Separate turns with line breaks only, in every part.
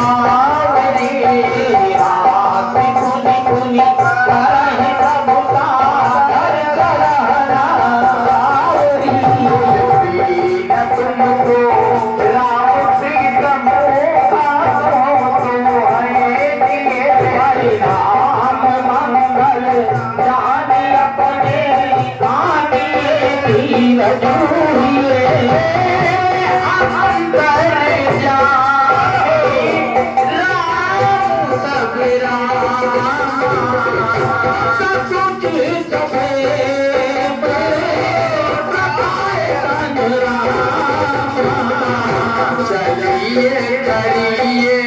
सावरी हाथ खुनी खुनी करहि सबका घर गहना सावरी बीन तुमको राम प्रीतम तो है दिए हरि नाम मंगल जाने अपने आने दीन जूहिए अंतर जाए राम सबरा सब कुछ सबे चलिए करिए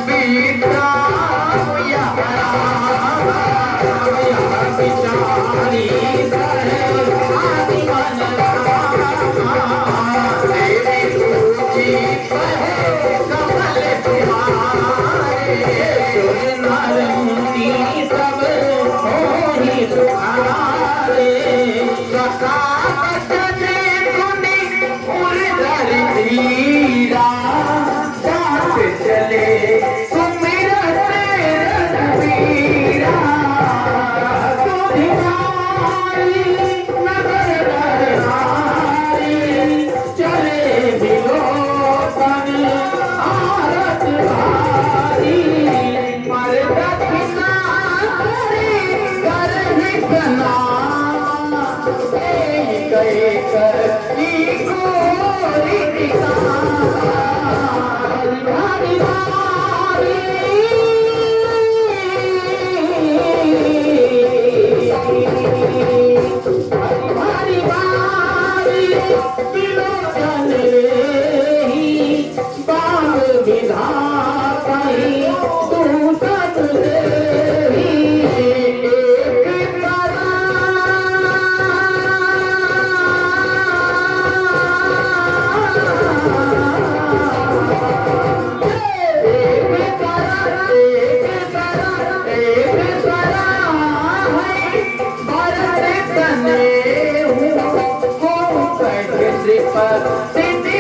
विश्राम बिचारी आदि मन तेरी सूची कमल तुम्हारे नर मुनि सब होहि तुम्हारे चले सुमिरत रघुवीरा तुम्हारी नगर रहनारी चले विलोकन आरत भारी मर्दत नारी करहि प्रणाम गए कर गोरी हरि बारी विलोचन ही बाम विधाताई तू सब सिद्धि